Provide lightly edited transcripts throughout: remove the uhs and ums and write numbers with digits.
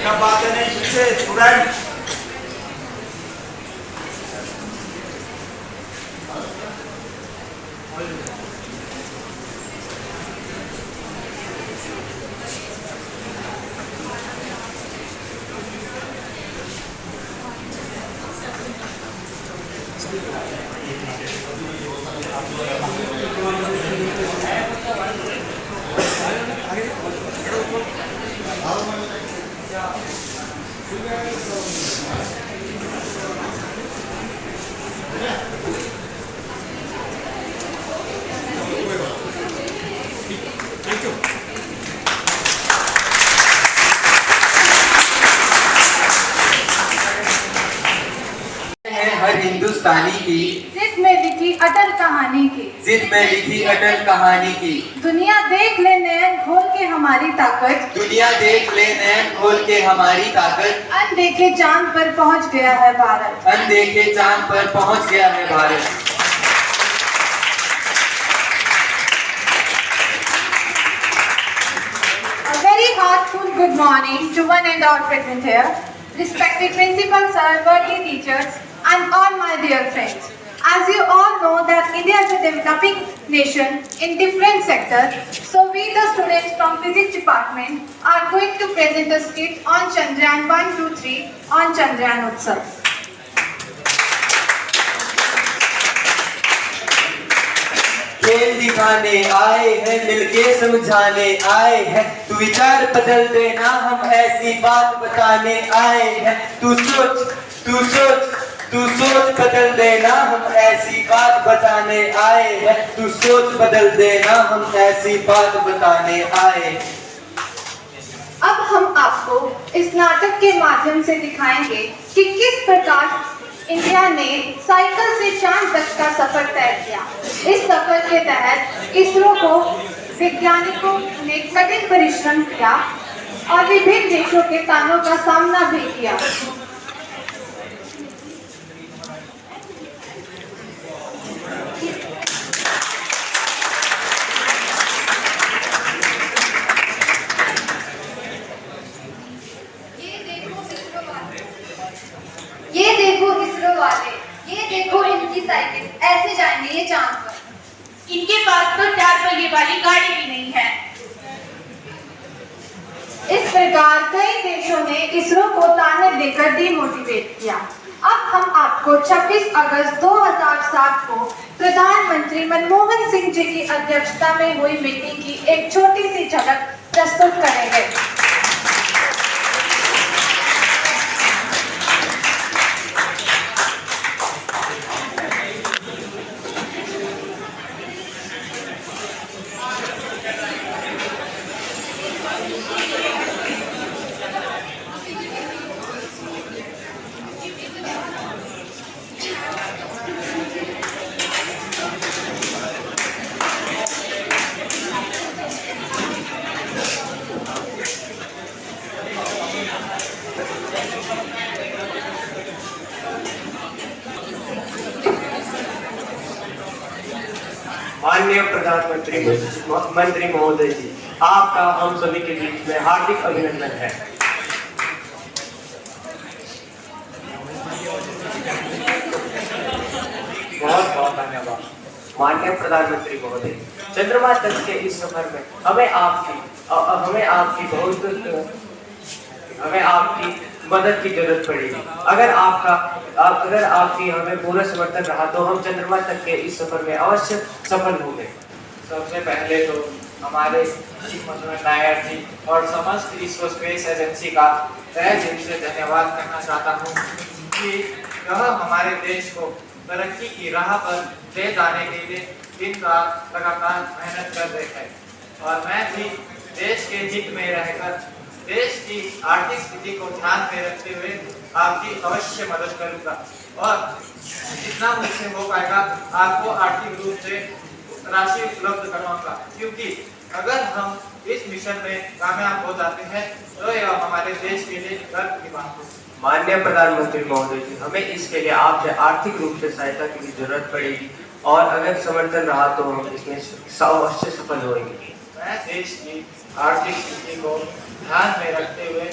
क्या बातें नहीं पूछे स्टूडेंट। हर हिंदुस्तानी की जिद में लिखी अटल कहानी की, जिद में लिखी अटल कहानी की। दुनिया देख ले नैन खोल के हमारी ताकत, दुनिया देख ले नैन खोल के हमारी ताकत। अनदेखे चांद पर पहुंच गया है भारत, अनदेखे चांद पर पहुंच गया है Bharat. A very heartful good morning to one and all present here, respected principal sir, worthy teachers, and all my dear friends. As you all know that India is a developing nation in different sectors, so we the students from physics department are going to present a skit on Chandrayaan 1, 2, 3 on Chandrayaan Utsav. खेल दिखाने आए हैं, मिलके समझाने आए हैं, तू विचार बदल देना हम ऐसी बात बताने आए हैं। तू सोच बदल देना हम ऐसी बात बताने आए हैं। तू सोच बदल देना हम ऐसी बात बताने आए। अब हम आपको इस नाटक के माध्यम से दिखाएंगे कि किस प्रकार इंडिया ने साइकिल से चांद तक का सफर तय किया। इस सफर के तहत इसरो को वैज्ञानिकों ने कठिन परिश्रम किया और विभिन्न देशों के तानों का सामना भी किया। ये देखो इसरो वाले, ये देखो इनकी साइकिल, ऐसे जाएंगे ये चांद पर। इनके पास तो 4 पहिए वाली गाड़ी भी नहीं है। इस प्रकार कई देशों ने इसरो को ताने देकर डिमोटिवेट किया। अब हम आपको 26 अगस्त 2007 को प्रधानमंत्री मनमोहन सिंह जी की अध्यक्षता में हुई मीटिंग की एक छोटी सी झलक प्रस्तुत करेंगे। माननीय प्रधानमंत्री मंत्री महोदय जी, आपका हम सभी के बीच में हार्दिक अभिनंदन है। बहुत बहुत धन्यवाद। माननीय प्रधानमंत्री महोदय, चंद्रमा तक के इस सफर में हमें आपकी मदद की जरूरत पड़ेगी। अगर आपकी हमें पूरा समर्थन रहा तो हम चंद्रमा तक के इस सफर में अवश्य सफल होंगे। सबसे पहले तो हमारे चीफ मनोहर नायर जी और समस्त इसरो स्पेस एजेंसी का तहे दिल से धन्यवाद करना चाहता हूँ कि यह हमारे देश को तरक्की की राह पर ले जाने के लिए दिन रात लगातार मेहनत कर रहे हैं। और मैं भी देश के हित में रहकर देश की आर्थिक स्थिति को ध्यान में रखते हुए आपकी अवश्य मदद करूंगा और जितना मुझसे हो पाएगा आपको आर्थिक रूप से राशि उपलब्ध करवाऊंगा, क्योंकि अगर हम इस मिशन में कामयाब हो जाते हैं तो यह हमारे देश के लिए गर्व की बात होगी। माननीय प्रधानमंत्री महोदय जी, हमें इसके लिए आपसे आर्थिक रूप से सहायता की जरूरत पड़ेगी और अगर समर्थन रहा तो हम इसमें अवश्य सफल होंगे। मैं देश की आर्थिक स्थिति को ध्यान में रखते हुए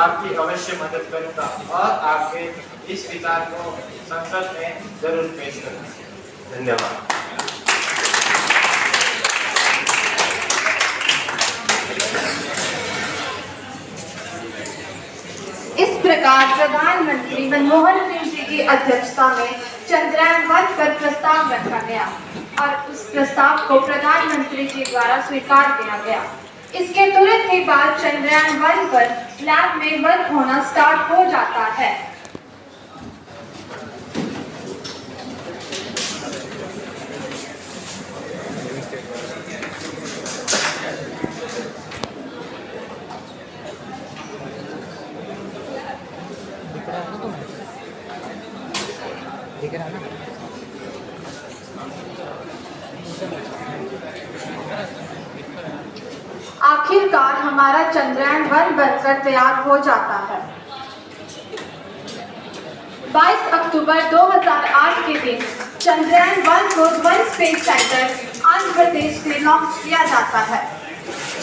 आपकी अवश्य मदद करूंगा और आपके इस विचार को संसद में जरूर पेश करूंगा। धन्यवाद। इस प्रकार प्रधानमंत्री मनमोहन सिंह जी की अध्यक्षता में चंद्रयान-1 पर प्रस्ताव रखा गया और उस प्रस्ताव को प्रधानमंत्री जी द्वारा स्वीकार किया गया। इसके तुरंत ही बाद चंद्रयान-1 पर लैब में वर्क होना स्टार्ट हो जाता है। आखिरकार हमारा चंद्रयान-1 बनकर तैयार हो जाता है। 22 अक्टूबर 2008 के दिन चंद्रयान-1 को one space centre Andhra Pradesh से लॉन्च किया जाता है।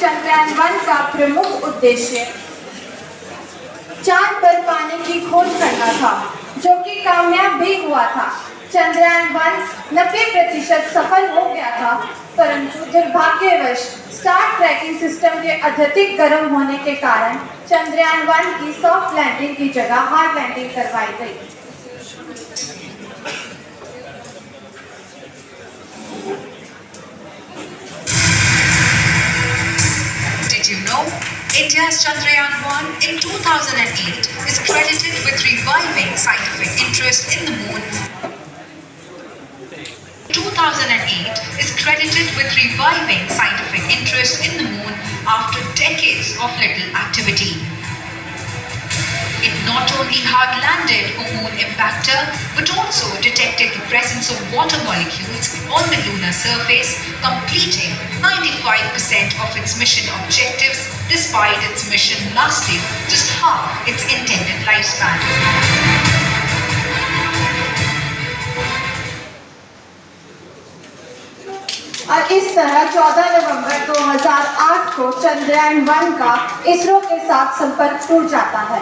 चंद्रयान-1 का प्रमुख उद्देश्य चांद पर पानी की खोज करना था, जो कि कामयाब भी हुआ था। चंद्रयान-1 90% सफल हो गया था, परंतु दुर्भाग्यवश स्टार ट्रैकिंग सिस्टम के अत्यधिक गर्म होने के कारण चंद्रयान-1 की सॉफ्ट लैंडिंग की जगह हार्ड लैंडिंग करवाई गई। Did you know India's Chandrayaan-1 in 2008 is credited with reviving scientific interest in the moon. 2008 is credited with reviving scientific interest in the moon after decades of little activity. It not only hard-landed a moon impactor, but also detected the presence of water molecules on the lunar surface, completing 95% of its mission objectives, despite its mission lasting just half its intended lifespan. और इस तरह 14 नवंबर 2008 को चंद्रयान-1 का इसरो के साथ संपर्क टूट जाता है।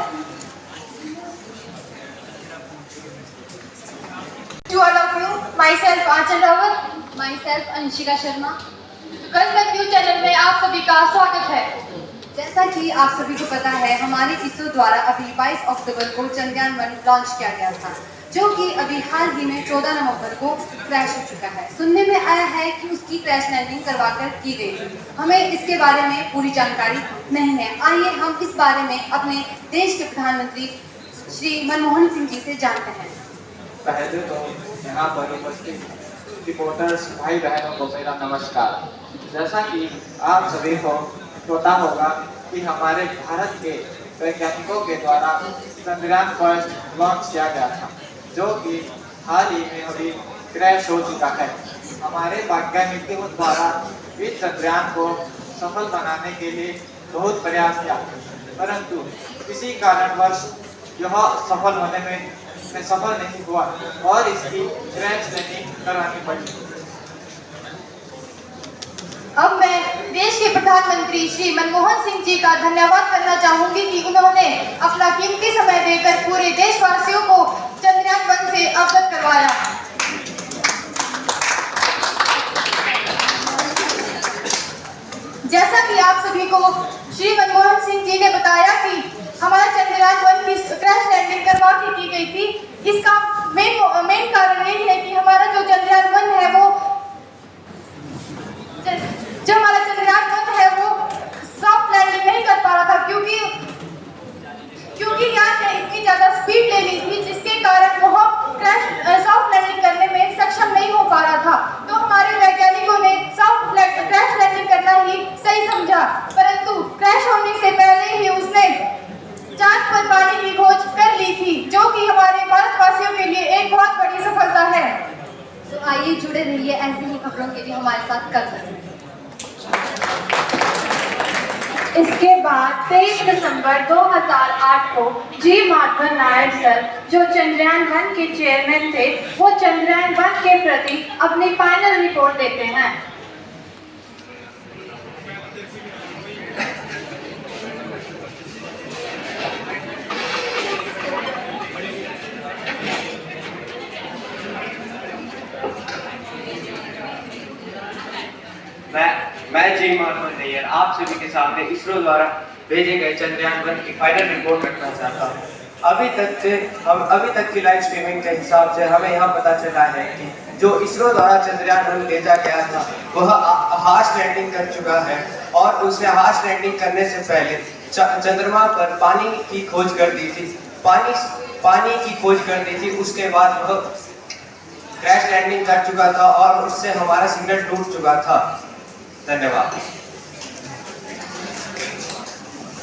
To all of you, myself Aanchal Rawat, myself Anshika Sharma. कल तक न्यूज चैनल में आप सभी का स्वागत है। जैसा कि आप सभी को पता है, हमारे इसरो द्वारा अभी 22 अक्टूबर को चंद्रयान-1 लॉन्च किया गया था, जो कि अभी हाल ही में 14 नवंबर को क्रैश हो चुका है। सुनने में आया है कि उसकी क्रैश लैंडिंग करवाकर की गई थी। हमें इसके बारे में पूरी जानकारी नहीं है। आइए हम इस बारे में अपने देश के प्रधानमंत्री श्री मनमोहन सिंह जी से जानते हैं। पहले तो यहाँ पर उपस्थित रिपोर्टर्स भाई बहनों को मेरा नमस्कार। जैसा कि आप सभी को पता होगा कि हमारे भारत के वैज्ञानिकों के द्वारा चंद्रयान-1 लॉन्च किया गया था, जो कि हाल ही में अभी क्रैश हो चुका है। हमारे वैज्ञानिकों द्वारा इस चंद्रयान को सफल बनाने के लिए बहुत प्रयास किया, परंतु किसी कारणवश यह सफल होने में सफल नहीं हुआ और इसकी क्रैश लैंडिंग करानी पड़ी। अब मैं देश के प्रधानमंत्री श्री मनमोहन सिंह जी का धन्यवाद करना चाहूंगी कि उन्होंने अपना कीमती समय देकर पूरे देशवासियों को चंद्रयान-1 से अवगत करवाया। जैसा कि आप सभी को श्री मनमोहन सिंह जी ने बताया कि हमारा चंद्रयान-1 की क्रैश लैंडिंग करवा के की गई थी। इसका मेन कारण यही है कि हमारा जो चंद्रयान-1 है वो सॉफ्ट लैंडिंग नहीं कर पा रहा था, क्योंकि यार ने इतनी ज्यादा स्पीड ले ली थी, जिसके कारण वो सॉफ्ट लैंडिंग करने में सक्षम नहीं हो पा रहा था। तो हमारे वैज्ञानिकों ने क्रैश लैंडिंग करना ही सही समझा, परंतु क्रैश होने से पहले ही उसने चांद पर पानी की खोज कर ली थी, जो कि हमारे भारतवासियों के लिए एक बहुत बड़ी सफलता है। तो आइए जुड़े रहिए ऐसी ही खबरों के लिए हमारे साथ कल तक। इसके बाद 23 दिसंबर 2008 को जी माधवन नायर सर, जो चंद्रयान-1 के चेयरमैन थे, वो चंद्रयान-1 के प्रति अपनी फाइनल रिपोर्ट देते हैं। आप सभी के सामने इसरो द्वारा भेजे गए चंद्रयान-1 की फाइनल रिपोर्ट रखना चाहता हूँ। अभी तक की लाइव स्ट्रीमिंग के हिसाब से हमें यहाँ पता चला है कि जो इसरो द्वारा चंद्रयान-1 भेजा गया था वह हार्श लैंडिंग कर चुका है और उसे हार्श लैंडिंग करने से पहले चंद्रमा पर पानी की खोज कर दी थी। पानी की खोज कर दी थी, उसके बाद वह क्रैश लैंडिंग कर चुका था और उससे हमारा सिग्नल टूट चुका था। धन्यवाद।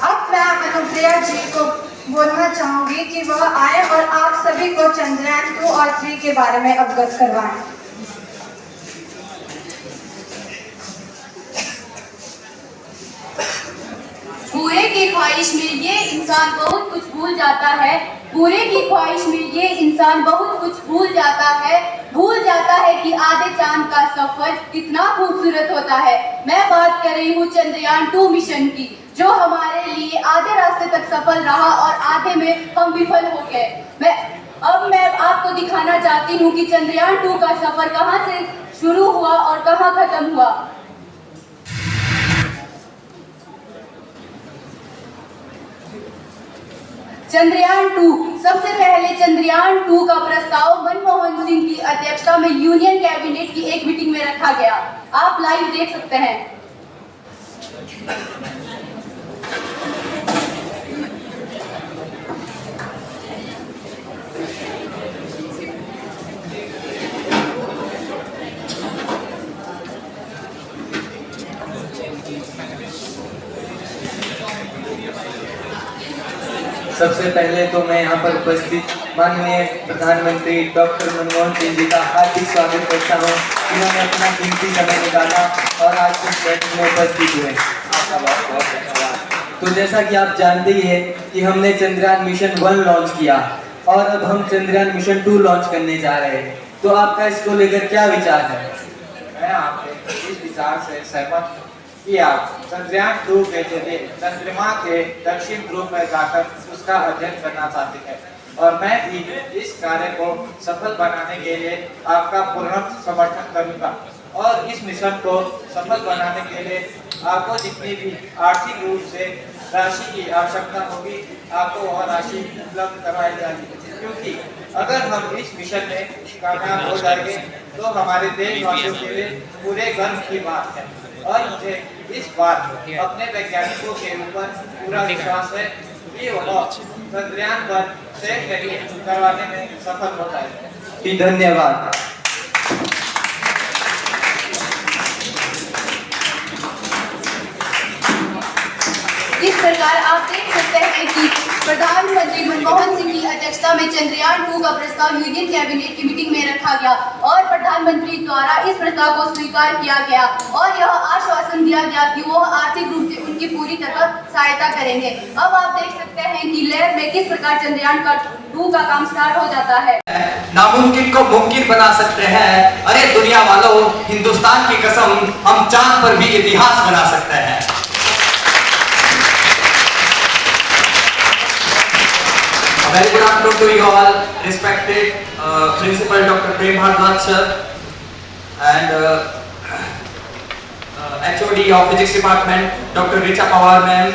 अब मैं अनुप्रिया जी को बोलना चाहूंगी कि वह आए और आप सभी को चंद्रयान 2 और 3 के बारे में अवगत करवाएं। पूरे की ख्वाहिश में ये इंसान बहुत कुछ भूल जाता है। पूरे की ख्वाहिश में ये इंसान बहुत कुछ भूल जाता है कि आधे चांद का सफर कितना खूबसूरत होता है। मैं बात कर रही हूँ चंद्रयान 2 मिशन की, जो हमारे लिए आधे रास्ते तक सफल रहा और आधे में हम विफल हो गए। मैं आपको दिखाना चाहती हूँ कि चंद्रयान 2 का सफर कहाँ से शुरू हुआ और कहाँ खत्म हुआ। चंद्रयान 2, सबसे पहले चंद्रयान 2 का प्रस्ताव मनमोहन सिंह की अध्यक्षता में यूनियन कैबिनेट की एक मीटिंग में रखा गया। आप लाइव देख सकते हैं। सबसे पहले तो मैं यहाँ पर उपस्थित माननीय प्रधानमंत्री डॉक्टर मनमोहन सिंह जी का हार्दिक स्वागत करता हूँ। इन्होंने अपना कीमती समय निकाला और आज इस बैठक में उपस्थित हुए। आपका बहुत बहुत धन्यवाद। तो जैसा कि आप जानते ही हैं कि हमने चंद्रयान मिशन 1 लॉन्च किया और अब हम चंद्रयान मिशन 2 लॉन्च करने जा रहे हैं। तो आपका इसको लेकर क्या विचार है? मैं आपके इस विचार से सहमत हूँ कि आप चंद्रयान 2 के जरिए चंद्रमा के दक्षिण ध्रुव में जाकर उसका अध्ययन करना चाहते हैं और मैं भी इस कार्य को सफल बनाने के लिए आपका पूर्ण समर्थन करूंगा और इस मिशन को सफल बनाने के लिए आपको जितनी भी आर्थिक रूप से राशि की आवश्यकता होगी आपको वह राशि उपलब्ध करवाई जाएगी, क्योंकि अगर हम इस मिशन में कामयाब हो जाएंगे तो हमारे देशवासियों के लिए पूरे गर्व की बात है और मुझे इस बार अपने वैज्ञानिकों के ऊपर पूरा विश्वास है कि वह चंद्रयान पर सेफ लैंडिंग करवाने में सफल हो जाएगा। धन्यवाद। इस प्रकार आप देख सकते हैं कि प्रधानमंत्री मनमोहन सिंह की अध्यक्षता में चंद्रयान 2 का प्रस्ताव यूनियन कैबिनेट की मीटिंग में रखा गया और प्रधानमंत्री द्वारा इस प्रस्ताव को स्वीकार किया गया और यह आश्वासन दिया गया कि वो आर्थिक रूप से उनकी पूरी तरह सहायता करेंगे। अब आप देख सकते हैं कि लैब में किस प्रकार चंद्रयान 2 का काम स्टार्ट हो जाता है। नामुमकिन को मुमकिन बना सकते हैं। अरे दुनिया वालों, हिंदुस्तान की कसम, हम चांद पर भी इतिहास बना सकते हैं। Very good afternoon to you all, respected Principal Dr. Prem Bhardwaj sir and HOD of Physics Department Dr. Richa Pawar ma'am,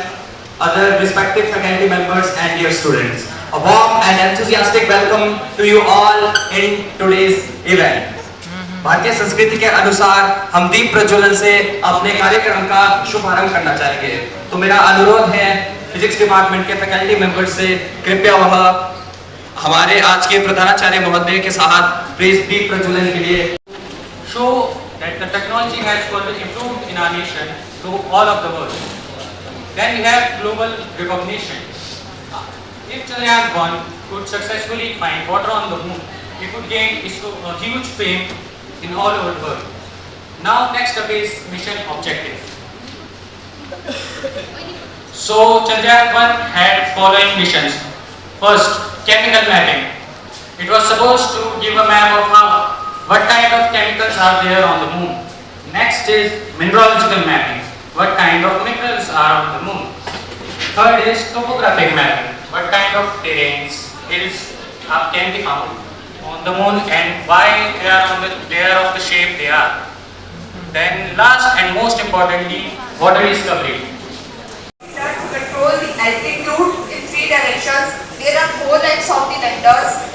other respected faculty members and dear students. A warm and enthusiastic welcome to you all in today's event. भारतीय संस्कृति के अनुसार हम दीप प्रज्वलन से अपने कार्यक्रम का शुभारंभ करना चाहेंगे। तो मेरा अनुरोध है फिजिक्स डिपार्टमेंट के फैकल्टी मेंबर्स से, कृपया वह हमारे आज के प्रधानाचार्य महोदय के साथ प्लीज दीप प्रज्वलन के लिए show that the technology has further improved in our nation to all of the world. Then we have global recognition. If Chandrayaan 1 could successfully find water on the moon, it would gain a huge fame in all over the world. Now next up is mission objectives. So Chandrayaan 1 had following missions. First, chemical mapping. It was supposed to give a map of what kind of chemicals are there on the moon. Next is mineralogical mapping. What kind of minerals are on the moon. Third is topographic mapping. What kind of terrains, hills can be found on the moon and why they are of the shape they are. Then last and most importantly, water discovery. To control the altitude in 3 directions, there are 4 legs of the landers.